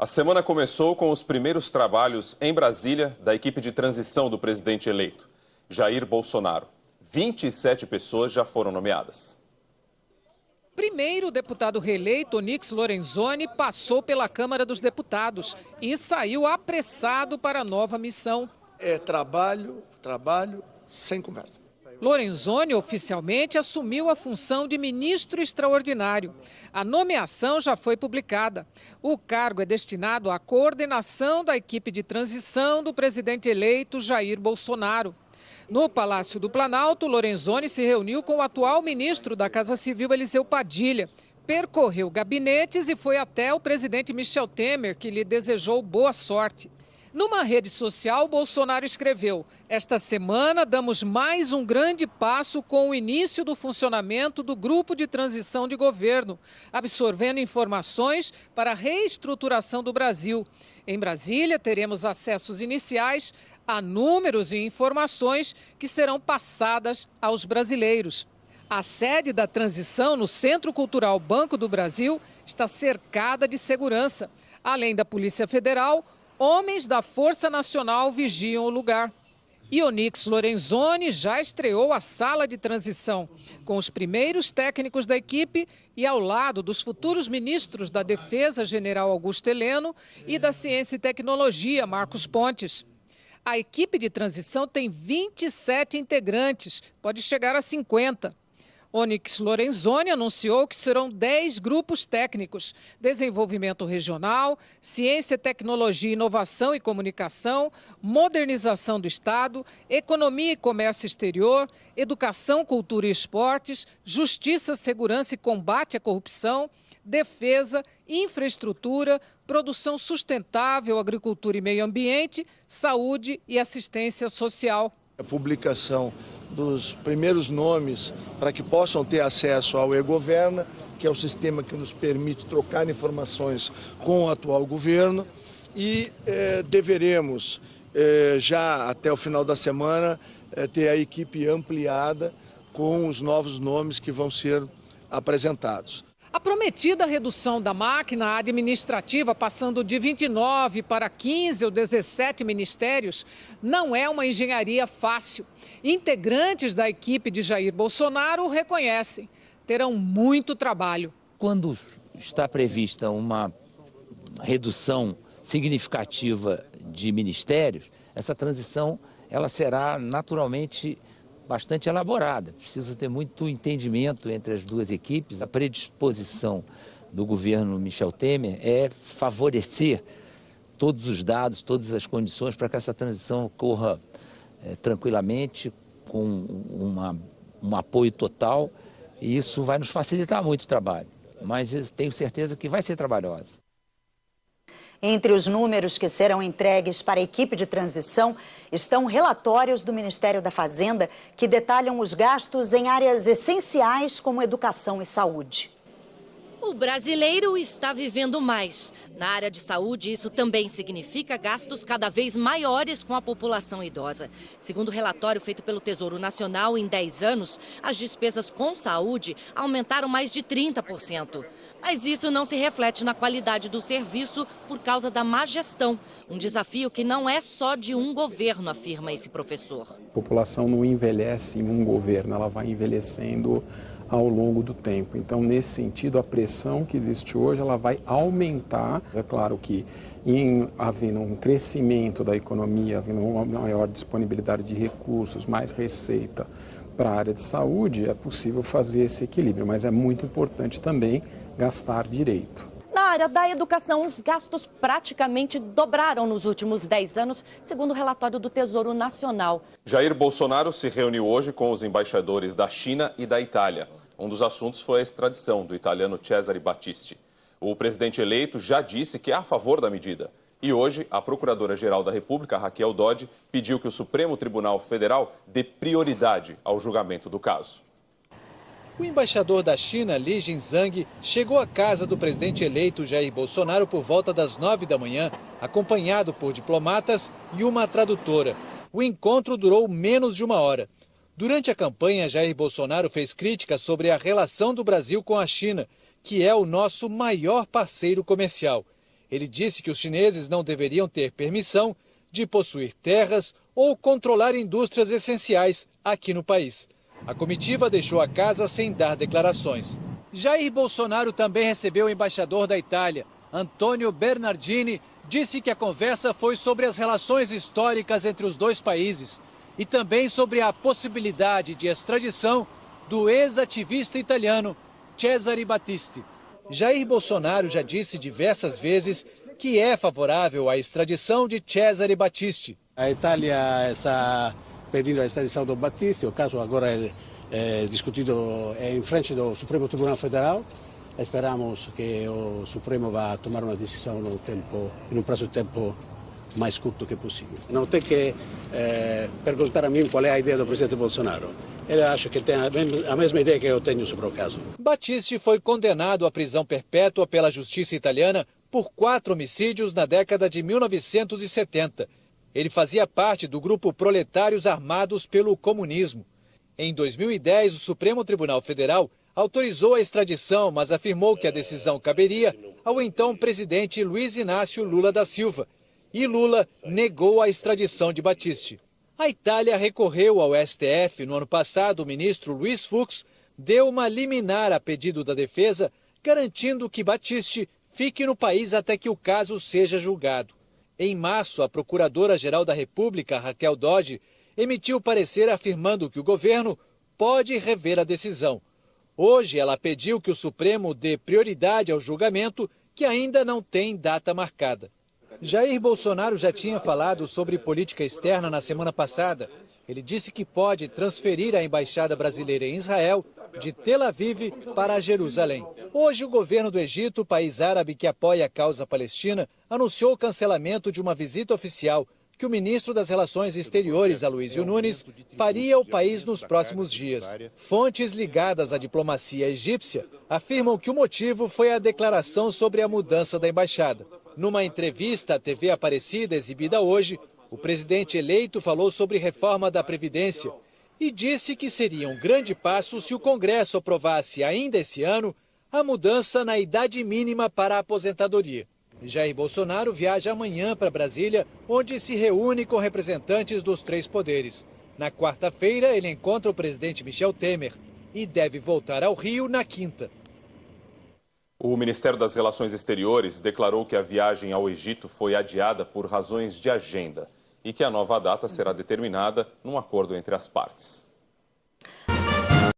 semana começou com os primeiros trabalhos em Brasília da equipe de transição do presidente eleito, Jair Bolsonaro. 27 pessoas já foram nomeadas. Primeiro, o deputado reeleito Onyx Lorenzoni passou pela Câmara dos Deputados e saiu apressado para a nova missão. É trabalho, sem conversa. Lorenzoni oficialmente assumiu a função de ministro extraordinário. A nomeação já foi publicada. O cargo é destinado à coordenação da equipe de transição do presidente eleito Jair Bolsonaro. No Palácio do Planalto, Lorenzoni se reuniu com o atual ministro da Casa Civil, Eliseu Padilha. Percorreu gabinetes e foi até o presidente Michel Temer, que lhe desejou boa sorte. Numa rede social, Bolsonaro escreveu: "Esta semana damos mais um grande passo com o início do funcionamento do grupo de transição de governo, absorvendo informações para a reestruturação do Brasil. Em Brasília, teremos acessos iniciais a números e informações que serão passadas aos brasileiros." A sede da transição no Centro Cultural Banco do Brasil está cercada de segurança. Além da Polícia Federal, homens da Força Nacional vigiam o lugar. E Onyx Lorenzoni já estreou a sala de transição, com os primeiros técnicos da equipe e ao lado dos futuros ministros da Defesa, General Augusto Heleno, e da Ciência e Tecnologia, Marcos Pontes. A equipe de transição tem 27 integrantes, pode chegar a 50. Onyx Lorenzoni anunciou que serão 10 grupos técnicos: desenvolvimento regional, ciência, tecnologia, inovação e comunicação, modernização do Estado, economia e comércio exterior, educação, cultura e esportes, justiça, segurança e combate à corrupção, defesa, infraestrutura, produção sustentável, agricultura e meio ambiente, saúde e assistência social. A publicação dos primeiros nomes para que possam ter acesso ao e-Governa, que é o sistema que nos permite trocar informações com o atual governo, e deveremos, já até o final da semana, ter a equipe ampliada com os novos nomes que vão ser apresentados. A prometida redução da máquina administrativa, passando de 29 para 15 ou 17 ministérios, não é uma engenharia fácil. Integrantes da equipe de Jair Bolsonaro o reconhecem. Terão muito trabalho. Quando está prevista uma redução significativa de ministérios, essa transição ela será naturalmente bastante elaborada. Precisa ter muito entendimento entre as duas equipes. A predisposição do governo Michel Temer é favorecer todos os dados, todas as condições para que essa transição ocorra tranquilamente, com um apoio total, e isso vai nos facilitar muito o trabalho. Mas eu tenho certeza que vai ser trabalhosa. Entre os números que serão entregues para a equipe de transição estão relatórios do Ministério da Fazenda que detalham os gastos em áreas essenciais como educação e saúde. O brasileiro está vivendo mais. Na área de saúde, isso também significa gastos cada vez maiores com a população idosa. Segundo o relatório feito pelo Tesouro Nacional, em 10 anos, as despesas com saúde aumentaram mais de 30%. Mas isso não se reflete na qualidade do serviço por causa da má gestão. Um desafio que não é só de um governo, afirma esse professor. A população não envelhece em um governo, ela vai envelhecendo ao longo do tempo. Então, nesse sentido, a pressão que existe hoje, ela vai aumentar. É claro que, havendo um crescimento da economia, havendo uma maior disponibilidade de recursos, mais receita para a área de saúde, é possível fazer esse equilíbrio, mas é muito importante também gastar direito. Na área da educação, os gastos praticamente dobraram nos últimos 10 anos, segundo o relatório do Tesouro Nacional. Jair Bolsonaro se reuniu hoje com os embaixadores da China e da Itália. Um dos assuntos foi a extradição do italiano Cesare Battisti. O presidente eleito já disse que é a favor da medida. E hoje, a Procuradora-Geral da República, Raquel Dodge, pediu que o Supremo Tribunal Federal dê prioridade ao julgamento do caso. O embaixador da China, Li Jinzhang, chegou à casa do presidente eleito Jair Bolsonaro por volta das 9 da manhã, acompanhado por diplomatas e uma tradutora. O encontro durou menos de uma hora. Durante a campanha, Jair Bolsonaro fez críticas sobre a relação do Brasil com a China, que é o nosso maior parceiro comercial. Ele disse que os chineses não deveriam ter permissão de possuir terras ou controlar indústrias essenciais aqui no país. A comitiva deixou a casa sem dar declarações. Jair Bolsonaro também recebeu o embaixador da Itália, Antonio Bernardini, disse que a conversa foi sobre as relações históricas entre os dois países e também sobre a possibilidade de extradição do ex-ativista italiano Cesare Battisti. Jair Bolsonaro já disse diversas vezes que é favorável à extradição de Cesare Battisti. A Itália está pedindo a extradição do Battisti, o caso agora é discutido em frente do Supremo Tribunal Federal. Esperamos que o Supremo vá tomar uma decisão em um prazo de tempo mais curto que possível. Não tem que perguntar a mim qual é a ideia do presidente Bolsonaro. Ele acha que tem a mesma ideia que eu tenho sobre o caso. Battisti foi condenado à prisão perpétua pela justiça italiana por 4 homicídios na década de 1970. Ele fazia parte do grupo Proletários Armados pelo Comunismo. Em 2010, o Supremo Tribunal Federal autorizou a extradição, mas afirmou que a decisão caberia ao então presidente Luiz Inácio Lula da Silva. E Lula negou a extradição de Battisti. A Itália recorreu ao STF. No ano passado, o ministro Luiz Fux deu uma liminar a pedido da defesa, garantindo que Battisti fique no país até que o caso seja julgado. Em março, a Procuradora-Geral da República, Raquel Dodge, emitiu parecer afirmando que o governo pode rever a decisão. Hoje, ela pediu que o Supremo dê prioridade ao julgamento, que ainda não tem data marcada. Jair Bolsonaro já tinha falado sobre política externa na semana passada. Ele disse que pode transferir a embaixada brasileira em Israel de Tel Aviv para Jerusalém. Hoje, o governo do Egito, país árabe que apoia a causa palestina, anunciou o cancelamento de uma visita oficial que o ministro das Relações Exteriores, Aloysio Nunes, faria ao país nos próximos dias. Fontes ligadas à diplomacia egípcia afirmam que o motivo foi a declaração sobre a mudança da embaixada. Numa entrevista à TV Aparecida, exibida hoje, o presidente eleito falou sobre reforma da Previdência e disse que seria um grande passo se o Congresso aprovasse ainda esse ano a mudança na idade mínima para a aposentadoria. Jair Bolsonaro viaja amanhã para Brasília, onde se reúne com representantes dos 3 poderes. Na quarta-feira, ele encontra o presidente Michel Temer e deve voltar ao Rio na quinta. O Ministério das Relações Exteriores declarou que a viagem ao Egito foi adiada por razões de agenda e que a nova data será determinada num acordo entre as partes.